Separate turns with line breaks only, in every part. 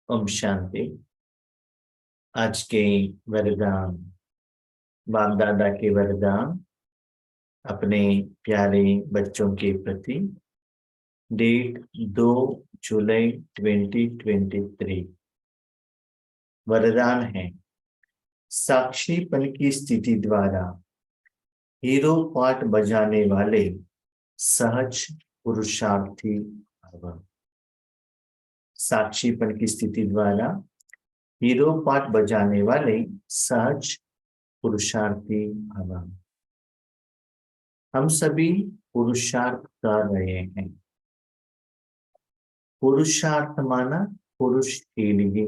ओम शांति। आज के वरदान, बाप दादा के वरदान अपने प्यारे बच्चों के प्रति। डेट 2 जुलाई 2023। वरदान है, साक्षीपन की स्थिति द्वारा हीरो पाठ बजाने वाले सहज पुरुषार्थी भव। साक्षीपन की स्थिति द्वारा हीरो पाठ बजाने वाले सहज पुरुषार्थी भव। हम सभी पुरुषार्थ कर रहे हैं। पुरुषार्थ माना पुरुष के लिए,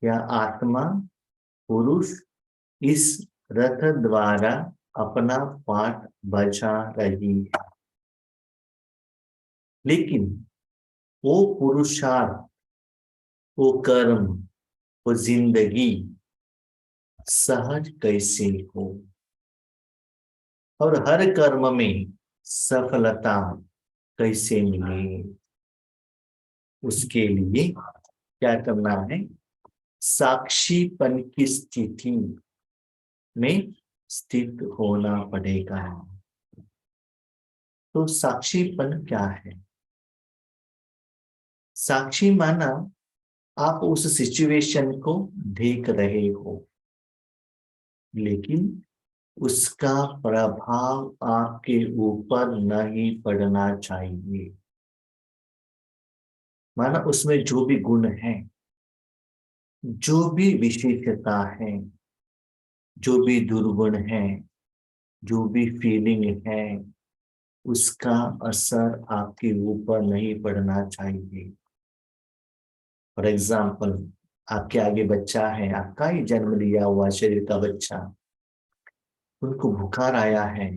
या आत्मा पुरुष इस रथ द्वारा अपना पाठ बजा रही है, लेकिन वो पुरुषार्थ, वो कर्म, वो जिंदगी सहज कैसे हो, और हर कर्म में सफलता कैसे मिले, उसके लिए क्या करना है? साक्षीपन की स्थिति में स्थित होना पड़ेगा। तो साक्षीपन क्या है? साक्षी माना आप उस सिचुएशन को देख रहे हो, लेकिन उसका प्रभाव आपके ऊपर नहीं पड़ना चाहिए। माना उसमें जो भी गुण है, जो भी विशेषता है, जो भी दुर्गुण है, जो भी फीलिंग है, उसका असर आपके ऊपर नहीं पड़ना चाहिए। फॉर एग्जाम्पल, आपके आगे बच्चा है, आपका ही जन्म लिया हुआ शरीर का बच्चा, उनको बुखार आया है,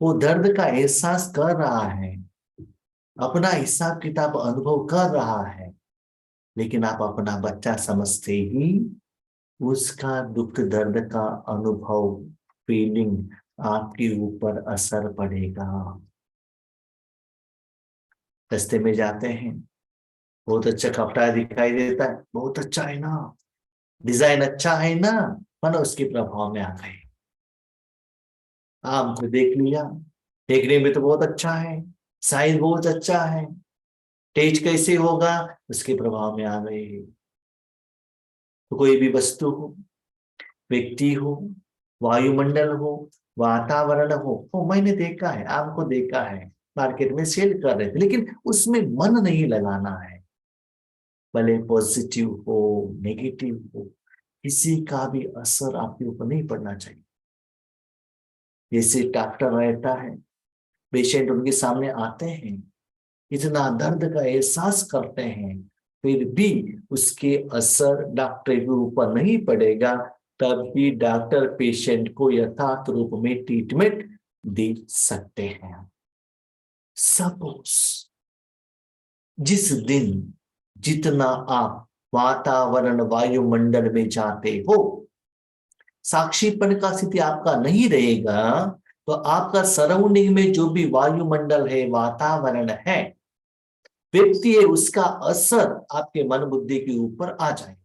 वो दर्द का एहसास कर रहा है, अपना हिसाब किताब अनुभव कर रहा है, लेकिन आप अपना बच्चा समझते ही उसका दुख दर्द का अनुभव, फीलिंग आपके ऊपर असर पड़ेगा। रास्ते में जाते हैं, बहुत अच्छा कपड़ा दिखाई देता है, बहुत अच्छा है ना, डिजाइन अच्छा है ना, मानो उसके प्रभाव में आ गए। आपको देख लिया, देखने में तो बहुत अच्छा है, साइज बहुत अच्छा है, टेस्ट कैसे होगा, उसके प्रभाव में आ गए। तो कोई भी वस्तु हो, व्यक्ति हो, वायुमंडल हो, वातावरण हो, वो मैंने देखा है, आपको देखा है, मार्केट में सेल कर रहे थे, लेकिन उसमें मन नहीं लगाना है। भले पॉजिटिव हो, नेगेटिव हो, किसी का भी असर आपके ऊपर नहीं पड़ना चाहिए। जैसे डॉक्टर रहता है, पेशेंट उनके सामने आते हैं, इतना दर्द का एहसास करते हैं, फिर भी उसके असर डॉक्टर के ऊपर नहीं पड़ेगा, तभी डॉक्टर पेशेंट को यथार्थ रूप में ट्रीटमेंट दे सकते हैं। सपोज जिस दिन जितना आप वातावरण वायुमंडल में जाते हो, साक्षीपन का स्थिति आपका नहीं रहेगा, तो आपका सराउंडिंग में जो भी वायुमंडल है, वातावरण है, व्यक्ति है, उसका असर आपके मन बुद्धि के ऊपर आ जाएगा।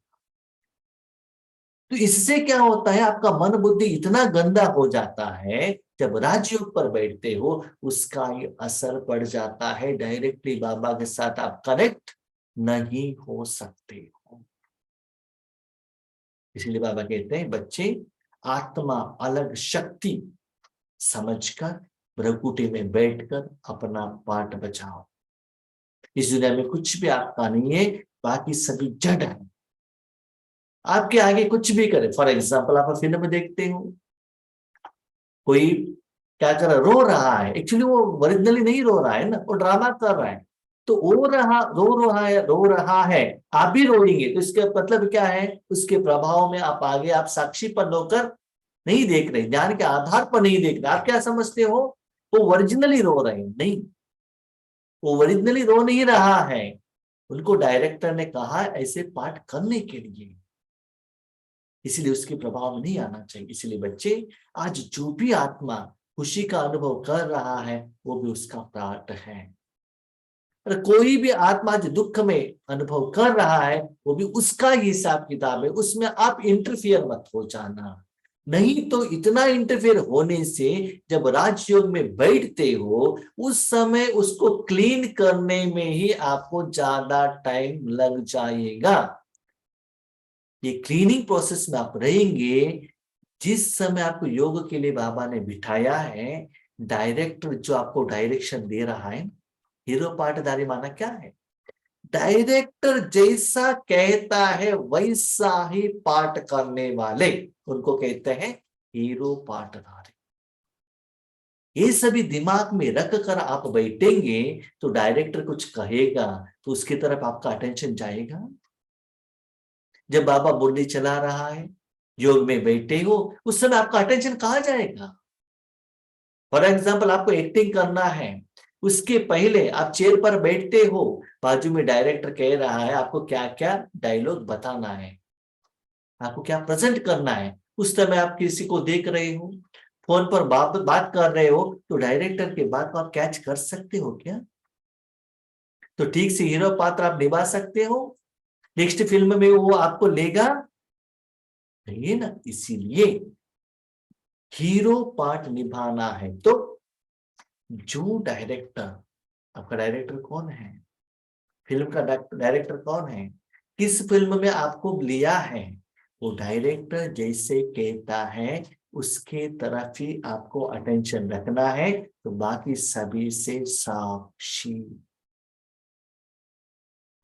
तो इससे क्या होता है, आपका मन बुद्धि इतना गंदा हो जाता है, जब राजयोग पर बैठते हो उसका ये असर पड़ जाता है, डायरेक्टली बाबा के साथ आप कनेक्ट नहीं हो सकते हो। इसलिए बाबा कहते हैं, बच्चे आत्मा अलग शक्ति समझकर भ्रकुटी में बैठकर अपना पाठ बचाओ। इस दुनिया में कुछ भी आपका नहीं है, बाकी सभी जड़ है। आपके आगे कुछ भी करे, फॉर एग्जाम्पल आप फिल्म देखते हो, कोई क्या कर रहा, रो रहा है, एक्चुअली वो ओरिजिनली नहीं रो रहा है ना, वो ड्रामा कर रहा है, तो रो रहा है, आप भी रोएंगे, तो इसका मतलब क्या है, उसके प्रभाव में आप आगे, आप साक्षी पर होकर नहीं देख रहे, ज्ञान के आधार पर नहीं देख रहे, आप क्या समझते हो वो ओरिजिनली रो रहे हैं? नहीं, वो ओरिजिनली रो नहीं रहा है, उनको डायरेक्टर ने कहा ऐसे पाठ करने के लिए, इसलिए उसके प्रभाव में नहीं आना चाहिए। इसलिए बच्चे, आज जो भी आत्मा खुशी का अनुभव कर रहा है, वो भी उसका पाठ है। और कोई भी आत्मा जो दुख में अनुभव कर रहा है वो भी उसका ही हिसाब किताब है, उसमें आप इंटरफियर मत हो जाना। नहीं तो इतना इंटरफेयर होने से जब राजयोग में बैठते हो उस समय उसको क्लीन करने में ही आपको ज्यादा टाइम लग जाएगा। ये क्लीनिंग प्रोसेस में आप रहेंगे। जिस समय आपको योग के लिए बाबा ने बिठाया है, डायरेक्टर जो आपको डायरेक्शन दे रहा है, हीरो पाटधारी माना क्या है, डायरेक्टर जैसा कहता है वैसा ही पाठ करने वाले उनको कहते हैं हीरो पाटधारी। ये सभी दिमाग में रख कर आप बैठेंगे तो डायरेक्टर कुछ कहेगा तो उसकी तरफ आपका अटेंशन जाएगा। जब बाबा मुरली चला रहा है, योग में बैठे हो, उस समय आपका अटेंशन कहाँ जाएगा। फॉर एग्जाम्पल आपको एक्टिंग करना है, उसके पहले आप चेयर पर बैठते हो, बाजू में डायरेक्टर कह रहा है आपको क्या क्या डायलॉग बताना है, आपको क्या प्रेजेंट करना है, उस समय आप किसी को देख रहे हो, फोन पर बात कर रहे हो, तो डायरेक्टर की बात को आप कैच कर सकते हो क्या। तो ठीक से हीरो पात्र आप निभा सकते हो, नेक्स्ट फिल्म में वो आपको लेगा नहीं है ना। इसीलिए हीरो पार्ट निभाना है तो जो डायरेक्टर, आपका डायरेक्टर कौन है, फिल्म का डायरेक्टर कौन है, किस फिल्म में आपको लिया है, वो डायरेक्टर जैसे कहता है उसके तरफ ही आपको अटेंशन रखना है। तो बाकी सभी से साक्षी।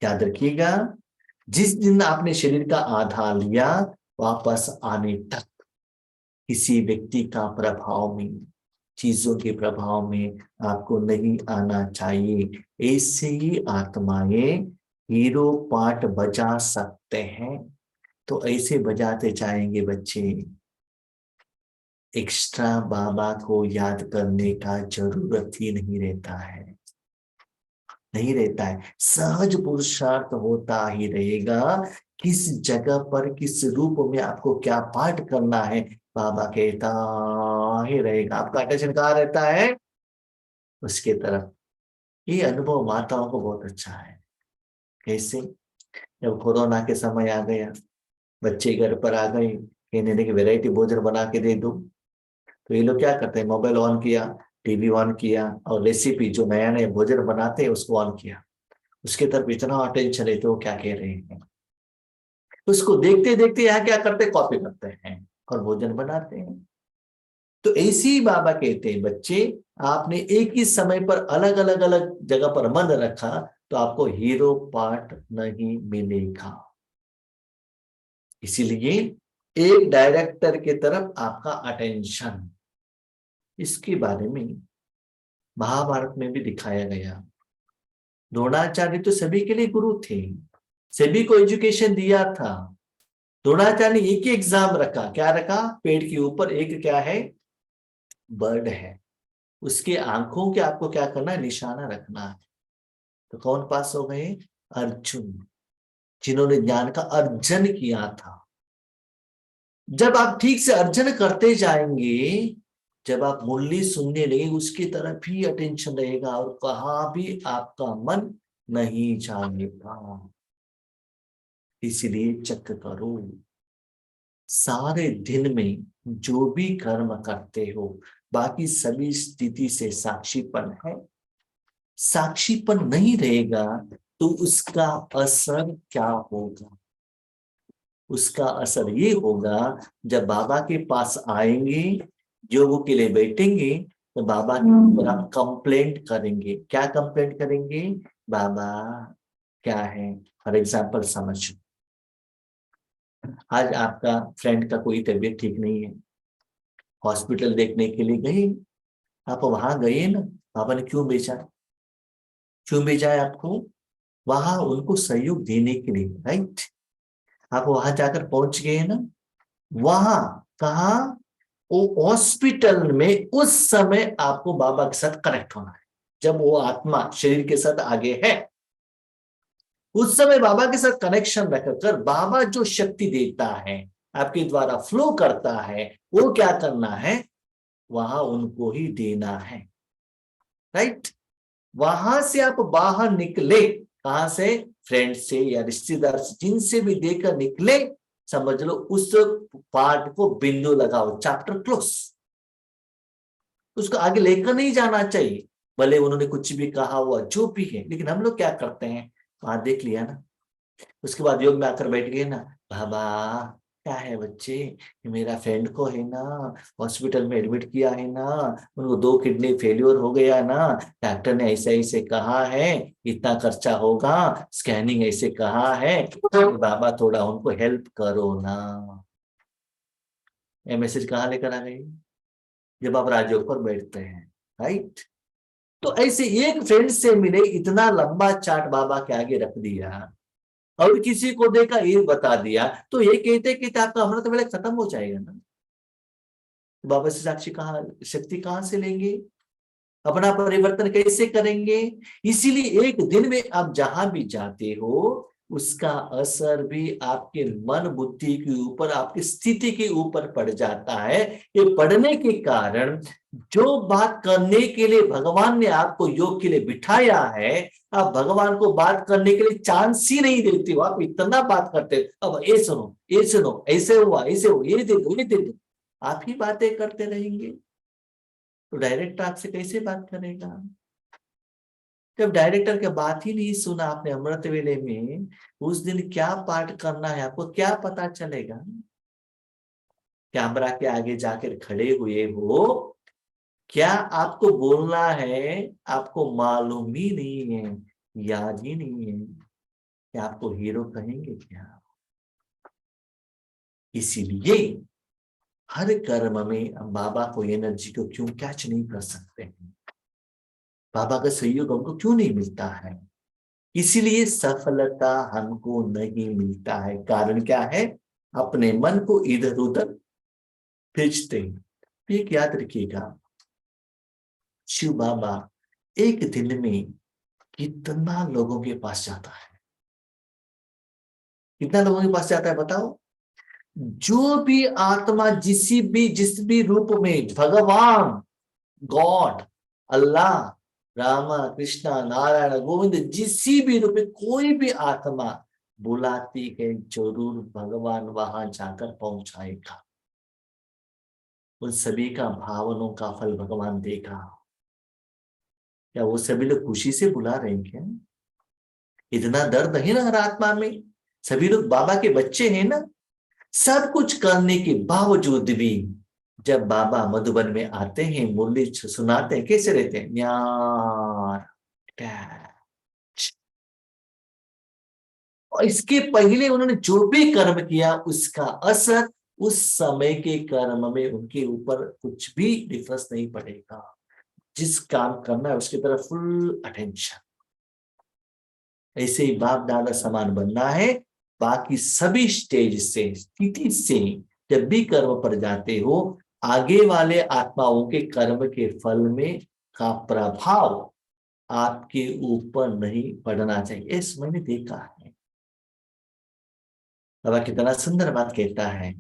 याद रखिएगा, जिस दिन आपने शरीर का आधार लिया वापस आने तक किसी व्यक्ति का प्रभाव में, चीजों के प्रभाव में आपको नहीं आना चाहिए। ऐसे ही आत्माएं हीरो पार्ट बजा सकते हैं तो ऐसे बजाते जाएंगे बच्चे। एक्स्ट्रा बाबा को याद करने का जरूरत ही नहीं रहता है, नहीं रहता है। सहज पुरुषार्थ होता ही रहेगा। किस जगह पर किस रूप में आपको क्या पाठ करना है बाबा कहता ही रहेगा। आपका अटेंशन कहाँ रहता है, उसके तरफ। ये अनुभव माताओं को बहुत अच्छा है। कैसे, जब कोरोना के समय आ गया, बच्चे घर पर आ गए, कहने लगे वैरायटी भोजन बना के दे दो, तो ये लोग क्या करते हैं, मोबाइल ऑन किया, टीवी ऑन किया और रेसिपी जो नया नया भोजन बनाते हैं उसको ऑन किया। उसके तरफ इतना अटेंशन है तो वो क्या कह रहे हैं, उसको देखते देखते यहाँ क्या करते, कॉपी करते हैं और भोजन बनाते हैं। तो ऐसे ही बाबा कहते हैं बच्चे, आपने एक ही समय पर अलग अलग अलग जगह पर मन रखा तो आपको हीरो पार्ट नहीं मिलेगा। इसीलिए एक डायरेक्टर की तरफ आपका अटेंशन। इसके बारे में महाभारत में भी दिखाया गया। द्रोणाचार्य तो सभी के लिए गुरु थे, सभी को एजुकेशन दिया था। द्रोणाचार्य ने एक ही एग्जाम रखा, क्या रखा, पेड़ के ऊपर एक क्या है, बर्ड है, उसके आंखों के आपको क्या करना है, निशाना रखना है। तो कौन पास हो गए, अर्जुन, जिन्होंने ज्ञान का अर्जन किया था। जब आप ठीक से अर्जन करते जाएंगे, जब आप मुरली सुनने लगे उसकी तरफ ही अटेंशन रहेगा और कहाँ भी आपका मन नहीं जाएगा। इसलिए चेक करो, सारे दिन में जो भी कर्म करते हो बाकी सभी स्थिति से साक्षीपन है। साक्षीपन नहीं रहेगा तो उसका असर क्या होगा, उसका असर ये होगा, जब बाबा के पास आएंगे, योग के लिए बैठेंगे, तो बाबा के ऊपर आप कंप्लेंट करेंगे। क्या कंप्लेंट करेंगे, बाबा क्या है, फॉर एग्जाम्पल समझो, आज आपका फ्रेंड का कोई तबीयत ठीक नहीं है, हॉस्पिटल देखने के लिए गए, आप वहां गए ना, बाबा ने क्यों भेजा, क्यों भेजा है आपको, वहां उनको सहयोग देने के लिए, राइट। आप वहां जाकर पहुंच गए ना, वहां कहा, वो हॉस्पिटल में उस समय आपको बाबा के साथ कनेक्ट होना है। जब वो आत्मा शरीर के साथ आगे है, उस समय बाबा के साथ कनेक्शन रखकर बाबा जो शक्ति देता है, आपके द्वारा फ्लो करता है, वो क्या करना है, वहां उनको ही देना है, राइट। वहां से आप बाहर निकले, कहां से? फ्रेंड से या रिश्तेदार से, जिनसे भी देकर निकले, समझ लो उस पार्ट को बिंदु लगाओ, चैप्टर क्लोज। उसको आगे लेकर नहीं जाना चाहिए, भले उन्होंने कुछ भी कहा हुआ जो भी है, लेकिन हम लोग क्या करते हैं, वहां देख लिया ना, उसके बाद योग में आकर बैठ गए ना, बाबा क्या है बच्चे, ये मेरा फ्रेंड को है ना हॉस्पिटल में एडमिट किया है ना, उनको 2 किडनी फेल्योर हो गया ना, डॉक्टर ने ऐसे ऐसे कहा है, इतना खर्चा होगा, स्कैनिंग ऐसे कहा है, तो बाबा थोड़ा उनको हेल्प करो ना। ये मैसेज कहाँ लेकर आ गई? जब आप राजयोग पर बैठते हैं, राइट? तो ऐसे एक फ्रेंड से मिले, इतना लंबा चार्ट बाबा के आगे रख दिया, और किसी को देखा ये बता दिया, तो ये कहते कि आपका अमृत वेला खत्म हो जाएगा ना। बाबा से साक्षी कहाँ, शक्ति कहां से लेंगे, अपना परिवर्तन कैसे करेंगे? इसीलिए एक दिन में आप जहां भी जाते हो, उसका असर भी आपके मन बुद्धि के ऊपर, आपकी स्थिति के ऊपर पड़ जाता है। ये पढ़ने के कारण, जो बात करने के लिए भगवान ने आपको योग के लिए बिठाया है, आप भगवान को बात करने के लिए चांस ही नहीं देते हो, आप इतना बात करते हो, अब ये सुनो, ये सुनो, ऐसे हुआ, ऐसे हुआ, ये दे दो, ये दे दो, आप ही बातें करते रहेंगे, तो डायरेक्टर आपसे कैसे बात करेगा? जब डायरेक्टर की बात ही नहीं सुना आपने अमृत वेले में, उस दिन क्या पाठ करना है आपको क्या पता चलेगा? कैमरा के आगे जाकर खड़े हुए हो, क्या आपको बोलना है, आपको मालूम ही नहीं है, याद ही नहीं है कि आपको हीरो कहेंगे क्या? इसीलिए हर कर्म में हम बाबा को एनर्जी को क्यों कैच नहीं कर सकते हैं, बाबा का सहयोग हमको क्यों नहीं मिलता है? इसीलिए सफलता हमको नहीं मिलता है। कारण क्या है? अपने मन को इधर उधर खींचते हैं। एक याद रखिएगा, शिव बाबा एक दिन में कितना लोगों के पास जाता है? कितना लोगों के पास जाता है बताओ? जो भी आत्मा जिस भी रूप में, भगवान, गॉड, अल्लाह, रामा, कृष्णा, नारायण, गोविंद, जिस भी रूप में कोई भी आत्मा बुलाती है, जरूर भगवान वहां जाकर पहुंचाएगा। उन सभी का भावनों का फल भगवान देगा। क्या वो सभी लोग खुशी से बुला रहे हैं क्या? इतना दर्द है ना हर आत्मा में, सभी लोग बाबा के बच्चे हैं ना। सब कुछ करने के बावजूद भी जब बाबा मधुबन में आते हैं, मुरली सुनाते हैं, कैसे रहते हैं? न्यार टैच। और इसके पहले उन्होंने जो भी कर्म किया, उसका असर उस समय के कर्म में उनके ऊपर कुछ भी डिफरेंस नहीं पड़ेगा। जिस काम करना है उसकी तरफ फुल अटेंशन। ऐसे ही बाप दादा समान बनना है। बाकी सभी स्टेज से, स्थिति से जब भी कर्म पर जाते हो, आगे वाले आत्माओं के कर्म के फल में का प्रभाव आपके ऊपर नहीं पड़ना चाहिए। इस मैंने देखा है। बाबा कितना सुंदर बात कहता है।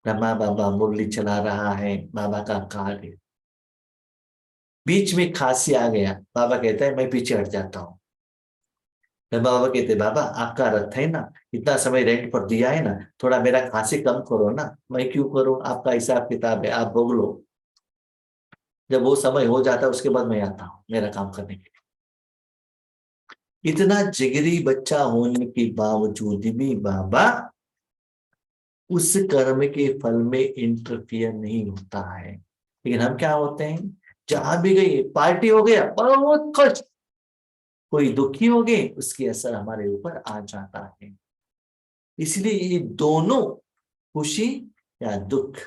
ब्रह्मा बाबा मुरली चला रहा है, बाबा का कार्य, बीच में खांसी आ गया, बाबा कहता है मैं पीछे हट जाता हूँ। बाबा कहते बाबा आपका रथ है ना, इतना समय रेंट पर दिया है ना, थोड़ा मेरा खांसी कम करो ना। मैं क्यों करूं, आपका हिसाब किताब है, आप भोग लो। जब वो समय हो जाता है उसके बाद मैं आता हूँ मेरा काम करने के लिए। इतना जिगरी बच्चा होने के बावजूद भी बाबा उस कर्म के फल में इंटरफियर नहीं होता है। लेकिन हम क्या होते हैं, जहां भी गए पार्टी हो गया बहुत खुश, कोई दुखी हो गए उसकी असर हमारे ऊपर आ जाता है। इसलिए ये दोनों, खुशी या दुख,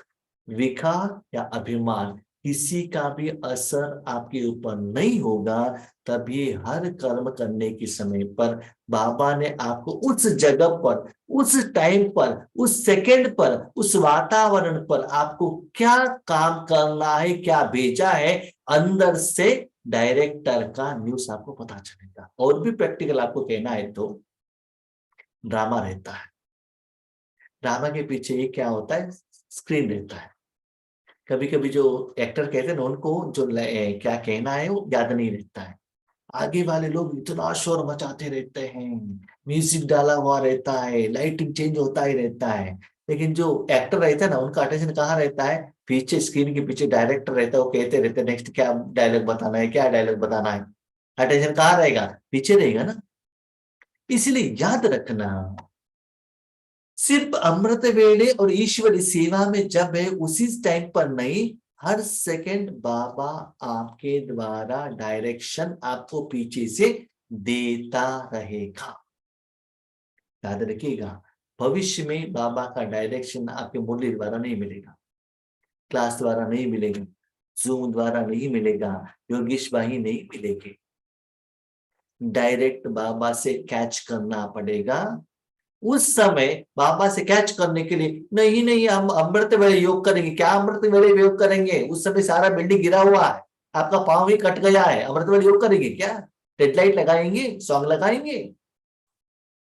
विकार या अभिमान, किसी का भी असर आपके ऊपर नहीं होगा। तब ये हर कर्म करने के समय पर बाबा ने आपको उस जगह पर, उस टाइम पर, उस सेकंड पर, उस वातावरण पर आपको क्या काम करना है, क्या भेजा है, अंदर से डायरेक्टर का न्यूज आपको पता चलेगा। और भी प्रैक्टिकल आपको कहना है तो ड्रामा रहता है। ड्रामा के पीछे ये क्या होता है, स्क्रीन रहता है। कभी कभी जो एक्टर कहते हैं ना, उनको जो क्या कहना है वो याद नहीं रहता है। आगे वाले लोग इतना शोर मचाते रहते हैं, म्यूजिक डाला हुआ रहता है, लाइटिंग चेंज होता ही रहता है, लेकिन जो एक्टर रहता है ना, उनका अटेंशन कहाँ रहता है? पीछे, स्क्रीन के पीछे डायरेक्टर रहता है, वो कहते रहते हैं नेक्स्ट क्या डायलॉग बताना है, क्या डायलॉग बताना है। अटेंशन कहाँ रहेगा? पीछे रहेगा ना। इसलिए याद रखना, सिर्फ अमृत वेले और ईश्वरी सेवा में जब है उसी टाइम पर नहीं, हर सेकंड बाबा आपके द्वारा डायरेक्शन आपको पीछे से देता रहेगा। याद रखिएगा, भविष्य में बाबा का डायरेक्शन आपके मुरली द्वारा नहीं मिलेगा, क्लास द्वारा नहीं मिलेगा, जूम द्वारा नहीं मिलेगा, योगेश भाई नहीं मिलेंगे। डायरेक्ट बाबा से कैच करना पड़ेगा। उस समय बाबा से कैच करने के लिए नहीं नहीं हम अमृत वेले योग करेंगे। क्या अमृत वेले योग करेंगे? उस समय सारा बिल्डिंग गिरा हुआ है, आपका पांव ही कट गया है, अमृत वेले योग करेंगे क्या? डेडलाइट लगाएंगे, सॉन्ग लगाएंगे?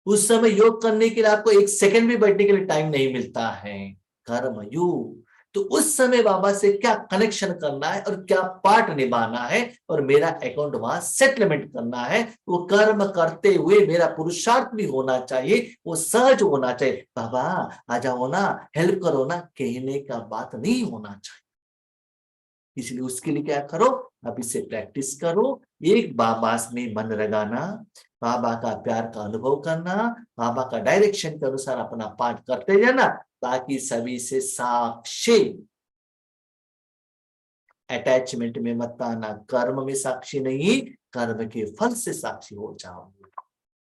उस समय योग करने के लिए आपको एक सेकंड भी बैठने के लिए टाइम नहीं मिलता है। कर्म योग, तो उस समय बाबा से क्या कनेक्शन करना है और क्या पार्ट निभाना है और मेरा अकाउंट वहां सेटलमेंट करना है, वो कर्म करते हुए मेरा पुरुषार्थ भी होना चाहिए, वो सहज होना चाहिए। बाबा आ जाओ ना, हेल्प करो ना, कहने का बात नहीं होना चाहिए। इसलिए उसके लिए क्या करो, आप इससे प्रैक्टिस करो। एक बाबा में मन लगाना, बाबा का प्यार का अनुभव करना, बाबा का डायरेक्शन के अनुसार अपना पाठ करते जाना, ताकि सभी से साक्षी, अटैचमेंट में मत आना, कर्म में साक्षी नहीं, कर्म के फल से साक्षी हो जाओ।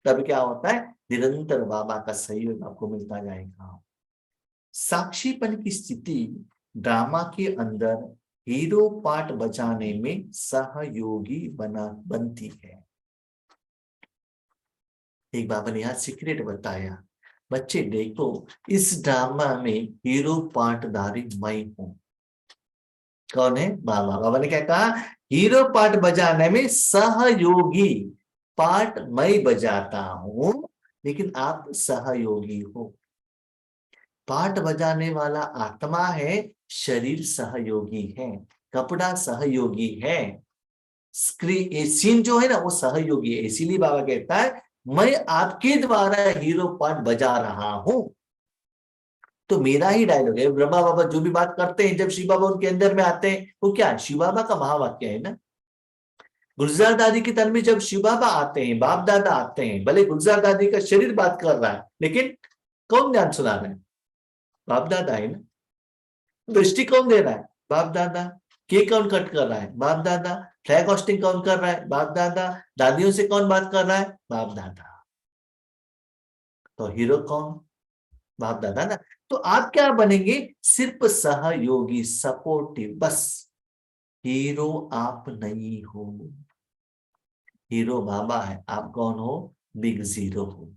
तब क्या होता है, निरंतर बाबा का सहयोग आपको मिलता जाएगा। साक्षीपन की स्थिति ड्रामा के अंदर हीरो पार्ट बजाने में सहयोगी बनती है। एक बाबा ने यहाँ सीक्रेट बताया, बच्चे देखो इस ड्रामा में हीरो पार्टधारी मैं हूं। कौन है? बाबा। बाबा ने क्या कहा? हीरो पार्ट बजाने में सहयोगी पार्ट मैं बजाता हूं, लेकिन आप सहयोगी हो। पार्ट बजाने वाला आत्मा है, शरीर सहयोगी है, कपड़ा सहयोगी है, स्क्रीन सीन जो है ना वो सहयोगी है। इसीलिए बाबा कहता है मैं आपके द्वारा हीरो पार्ट बजा रहा हूं, तो मेरा ही डायलॉग है। ब्रह्मा बाबा जो भी बात करते हैं, जब शिव बाबा उनके अंदर में आते हैं, वो क्या शिव बाबा का महावाक्य है ना। गुलजार दादी के तन में जब शिव बाबा आते हैं, बाप दादा आते हैं, भले गुलजार दादी का शरीर बात कर रहा है, लेकिन कौन ध्यान सुना रहा है? बाप दादा है ना। दृष्टि कौन दे रहा है? बाप दादा। केक कौन कट कर रहा है? बाप दादा। फ्लैग होस्टिंग कौन कर रहा है? बाप दादा। दादियों से कौन बात कर रहा है? बाप दादा। तो हीरो कौन? बाप दादा ना। तो आप क्या बनेंगे? सिर्फ सहयोगी, सपोर्टिव, बस। हीरो आप नहीं हो, हीरो बाबा है। आप कौन हो? बिग जीरो हो।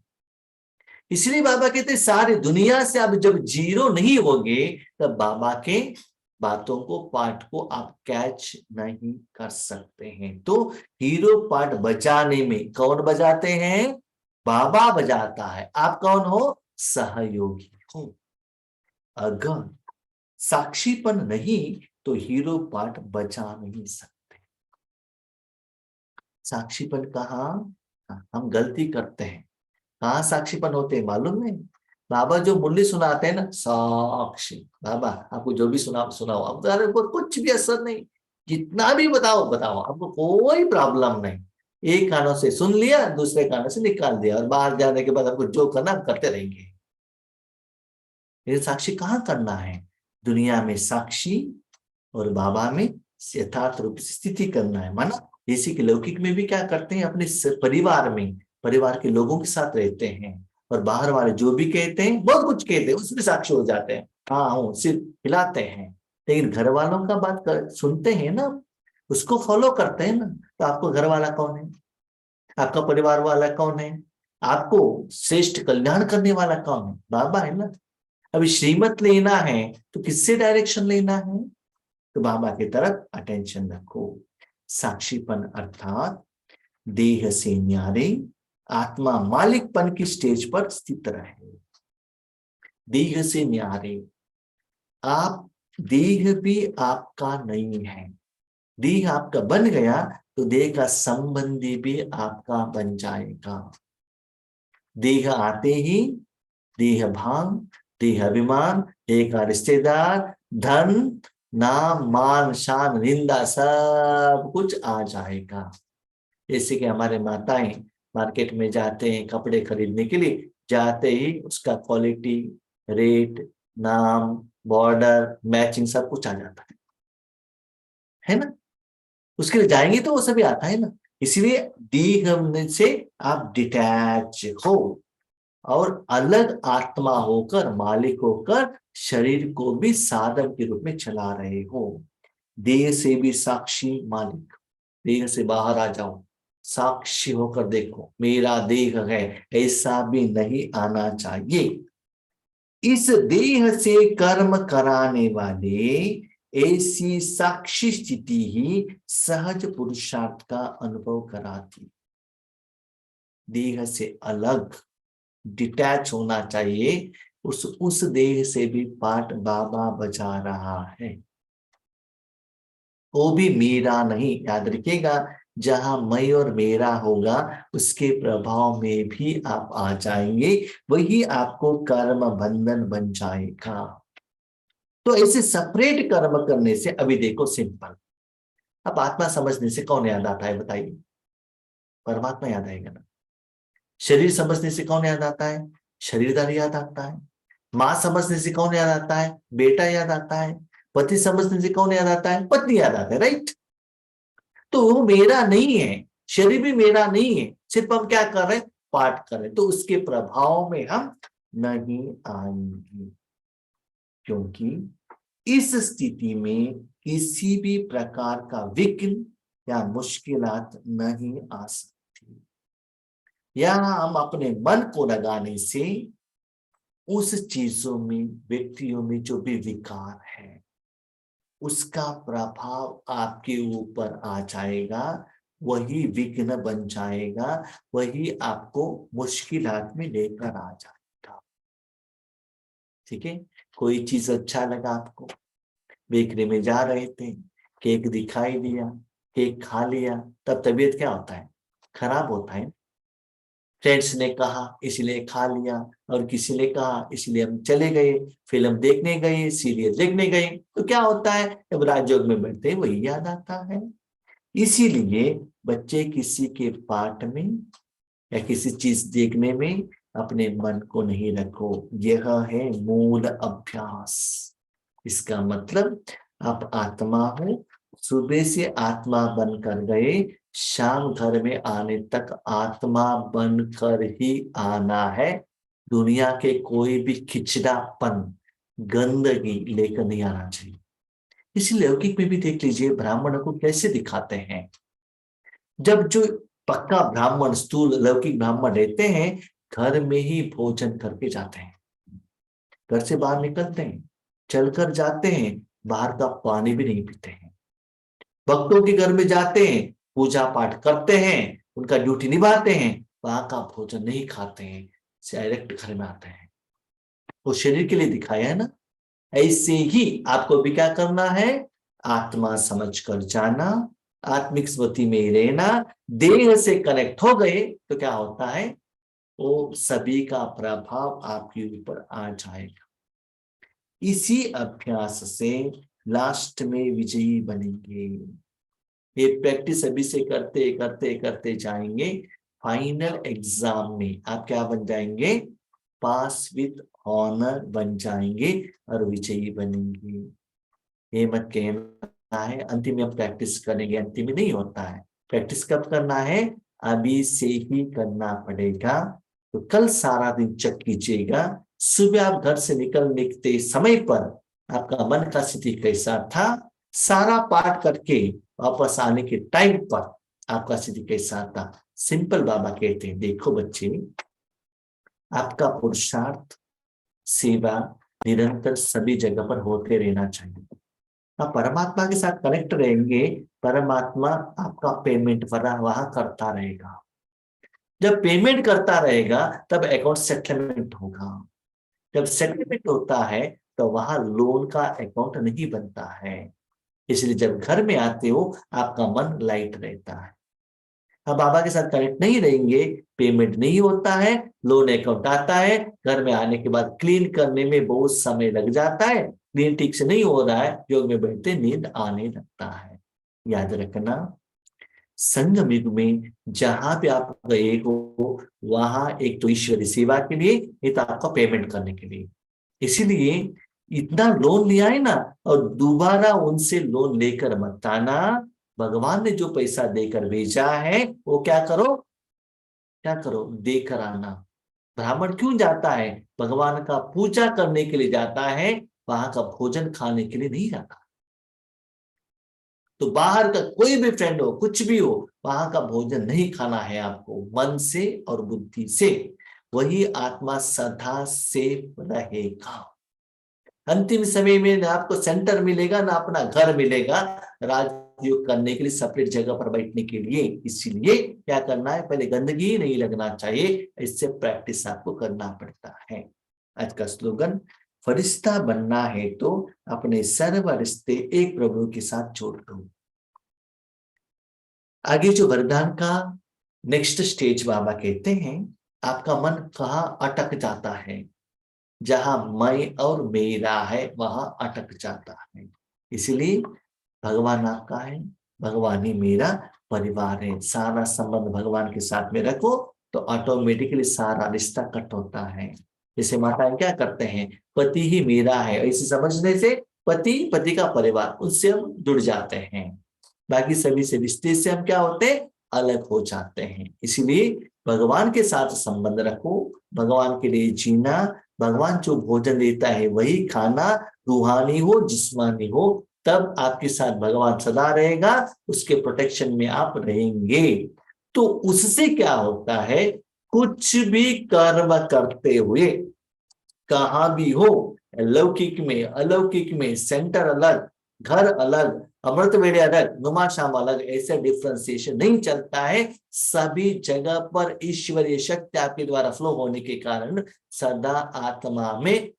इसलिए बाबा कहते हैं सारी दुनिया से आप जब जीरो नहीं होंगे, तब बाबा के बातों को, पाठ को आप कैच नहीं कर सकते हैं। तो हीरो पार्ट बजाने में कौन बजाते हैं? बाबा बजाता है। आप कौन हो? सहयोगी हो। अगर साक्षीपन नहीं तो हीरो पार्ट बजा नहीं सकते। साक्षीपन कहाँ? हम गलती करते हैं। कहाँ साक्षीपन होते हैं मालूम है? बाबा जो मुरली सुनाते हैं ना, साक्षी बाबा आपको जो भी सुनाओ, अब तो अरे कुछ भी असर नहीं, जितना भी बताओ बताओ, आपको कोई प्रॉब्लम नहीं। एक कानों से सुन लिया, दूसरे कानों से निकाल दिया, और बाहर जाने के बाद आपको जो करना आप करते रहेंगे। ये साक्षी कहाँ करना है? दुनिया में साक्षी और बाबा में यथार्थ रूप से स्थिति करना है। माना जैसे कि लौकिक में भी क्या करते हैं, अपने परिवार में, परिवार के लोगों के साथ रहते हैं, और बाहर वाले जो भी कहते हैं, बहुत कुछ कहते हैं, उसमें साक्षी हो जाते हैं, हाँ हूँ, सिर्फ हिलाते हैं। लेकिन घर वालों का बात सुनते हैं ना, उसको फॉलो करते हैं ना। तो आपको घर वाला कौन है? आपका परिवार वाला कौन है? आपको श्रेष्ठ कल्याण करने वाला कौन है? बाबा है ना। अभी श्रीमत लेना है तो किससे डायरेक्शन लेना है? तो बाबा की तरफ अटेंशन रखो। साक्षीपन अर्थात देह से न्यारे आत्मा मालिकपन की स्टेज पर स्थित रहे। देह से न्यारे, आप देह भी आपका नहीं है। देह आपका बन गया तो देह का संबंधी भी आपका बन जाएगा। देह आते ही देह भान, देह अभिमान, देह का रिश्तेदार, धन, नाम, मान, शान, निंदा, सब कुछ आ जाएगा। जैसे कि हमारे माताएं मार्केट में जाते हैं कपड़े खरीदने के लिए, जाते ही उसका क्वालिटी, रेट, नाम, बॉर्डर, मैचिंग सब कुछ आ जाता है ना। उसके लिए जाएंगे तो वो सभी आता है ना। इसलिए देह से आप डिटैच हो और अलग आत्मा होकर, मालिक होकर शरीर को भी साधन के रूप में चला रहे हो। देह से भी साक्षी मालिक, देह से बाहर आ जाओ, साक्षी होकर देखो मेरा देह है, ऐसा भी नहीं आना चाहिए। इस देह से कर्म कराने वाले ऐसी साक्षी स्थिति ही सहज पुरुषार्थ का अनुभव कराती। देह से अलग डिटैच होना चाहिए। उस देह से भी पाठ बाबा बजा रहा है, वो भी मेरा नहीं। याद रखिएगा, जहां मैं और मेरा होगा उसके प्रभाव में भी आप आ जाएंगे, वही आपको कर्म बंधन बन जाएगा। तो ऐसे सेपरेट कर्म करने से, अभी देखो सिंपल, अब आत्मा समझने से कौन याद आता है बताइए? परमात्मा याद आएगा ना। शरीर समझने से कौन याद आता है? शरीरदारी याद आता है। माँ समझने से कौन याद आता है? बेटा याद आता है। पति समझने से कौन याद आता है? पत्नी याद आता है, राइट। तो वो मेरा नहीं है, शरीर भी मेरा नहीं है, सिर्फ हम क्या कर रहे हैं? पाठ कर रहे हैं। तो उसके प्रभाव में हम नहीं आएंगे, क्योंकि इस स्थिति में किसी भी प्रकार का विघ्न या मुश्किलात नहीं आ सकती। या हम अपने मन को लगाने से उस चीजों में, व्यक्तियों में जो भी विकार है, उसका प्रभाव आपके ऊपर आ जाएगा, वही विघ्न बन जाएगा, वही आपको मुश्किलात में लेकर आ जाएगा। ठीक है। कोई चीज अच्छा लगा आपको, बेकरी में जा रहे थे, केक दिखाई दिया, केक खा लिया, तब तबीयत क्या होता है? खराब होता है। फ्रेंड्स ने कहा इसलिए खा लिया, और किसी ने कहा इसलिए हम चले गए, फिल्म देखने गए, सीरियल देखने गए, तो क्या होता है? जब राजयोग में बैठते हैं वही याद आता है। इसीलिए बच्चे किसी के पाठ में या किसी चीज देखने में अपने मन को नहीं रखो। यह है मूल अभ्यास। इसका मतलब आप आत्मा हो, सुबह से आत्मा बनकर गए, शाम घर में आने तक आत्मा बनकर ही आना है। दुनिया के कोई भी खिचड़ापन, गंदगी लेकर नहीं आना चाहिए। इसलिए लौकिक में भी देख लीजिए ब्राह्मणों को कैसे दिखाते हैं। जब जो पक्का ब्राह्मण, स्थूल लौकिक ब्राह्मण रहते हैं, घर में ही भोजन करके जाते हैं। घर से बाहर निकलते हैं, चलकर जाते हैं, बाहर का पानी भी नहीं पीते हैं। भक्तों के घर में जाते हैं, पूजा पाठ करते हैं, उनका ड्यूटी निभाते हैं, वहां का भोजन नहीं खाते हैं, डायरेक्ट घर में आते हैं। वो शरीर के लिए दिखाया है ना। ऐसे ही आपको भी क्या करना है? आत्मा समझ कर जाना, आत्मिक स्मृति में ही रहना। देह से कनेक्ट हो गए तो क्या होता है? वो सभी का प्रभाव आपके ऊपर आ जाएगा। इसी अभ्यास से लास्ट में विजयी बनेंगे। ये प्रैक्टिस अभी से करते करते करते जाएंगे, फाइनल एग्जाम में आप क्या बन जाएंगे? पास विद ऑनर बन जाएंगे और विजयी बनेंगे। ये मत कहना है अंतिम में हम प्रैक्टिस करेंगे, अंतिम में नहीं होता है। प्रैक्टिस कब करना है? अभी से ही करना पड़ेगा। तो कल सारा दिन चेक कीजिएगा, सुबह आप घर से निकलते समय पर आपका मन का स्थिति कैसा था, सारा पाठ करके वापस आने के टाइम पर आपका स्थिति कैसा था। सिंपल बाबा कहते हैं, देखो बच्चे, आपका पुरुषार्थ, सेवा निरंतर सभी जगह पर होते रहना चाहिए। आप परमात्मा के साथ कनेक्ट रहेंगे, परमात्मा आपका पेमेंट वहां करता रहेगा। जब पेमेंट करता रहेगा तब अकाउंट सेटलमेंट होगा। जब सेटलमेंट होता है तो वहां लोन का अकाउंट नहीं बनता है। इसलिए जब घर में आते हो आपका मन लाइट रहता है। अब बाबा के साथ कनेक्ट नहीं रहेंगे, पेमेंट नहीं होता है, लोन अकाउंट आता है, घर में आने के बाद क्लीन करने में बहुत समय लग जाता है, क्लीन ठीक से नहीं हो रहा है, योग में बैठते नींद आने लगता है। याद रखना, संगम युग में जहां पे आप गए हो वहां एक तो ईश्वरी सेवा के लिए, नहीं तो आपका पेमेंट करने के लिए। इसीलिए इतना लोन लिया है ना, और दोबारा उनसे लोन लेकर मत आना। भगवान ने जो पैसा देकर भेजा है वो क्या करो, क्या करो, देकर आना। ब्राह्मण क्यों जाता है, भगवान का पूजा करने के लिए जाता है, वहां का भोजन खाने के लिए नहीं जाता। तो बाहर का कोई भी फ्रेंड हो, कुछ भी हो, वहां का भोजन नहीं खाना है आपको, मन से और बुद्धि से। वही आत्मा सदा से रहेगा। अंतिम समय में ना आपको सेंटर मिलेगा ना अपना घर मिलेगा राजयोग करने के लिए, सेपरेट जगह पर बैठने के लिए। इसीलिए क्या करना है, पहले गंदगी नहीं लगना चाहिए, इससे प्रैक्टिस आपको करना पड़ता है। आज का स्लोगन, फरिश्ता बनना है तो अपने सर्व रिश्ते एक प्रभु के साथ जोड़ दो। आगे जो वरदान का नेक्स्ट स्टेज बाबा कहते हैं, आपका मन कहाँ अटक जाता है, जहां मैं और मेरा है वहां अटक जाता है। इसलिए भगवान आपका है, भगवान ही मेरा परिवार है, सारा संबंध भगवान के साथ में रखो तो ऑटोमेटिकली सारा रिश्ता कट होता है। जैसे माताएं क्या करते हैं, पति ही मेरा है, ऐसे समझने से पति, पति का परिवार, उससे हम जुड़ जाते हैं, बाकी सभी से रिश्ते से हम क्या होते हैं, अलग हो जाते हैं। इसीलिए भगवान के साथ संबंध रखो, भगवान के लिए जीना, भगवान जो भोजन देता है वही खाना, रूहानी हो जिस्मानी हो, तब आपके साथ भगवान सदा रहेगा, उसके प्रोटेक्शन में आप रहेंगे। तो उससे क्या होता है, कुछ भी कर्म करते हुए कहां भी हो, लौकिक में अलौकिक में, सेंटर अलग, घर अलग, अमृत वेड़े अलग, नुमा शाम अलग, ऐसे डिफ्रेंसिएशन नहीं चलता है। सभी जगह पर ईश्वरीय शक्ति आपके द्वारा फ्लो होने के कारण सदा आत्मा में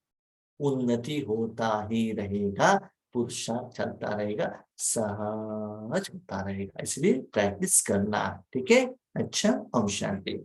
उन्नति होता ही रहेगा, पुरुषार्थ चलता रहेगा, सहज होता रहेगा। इसलिए प्रैक्टिस करना, ठीक है। अच्छा, ओम शांति।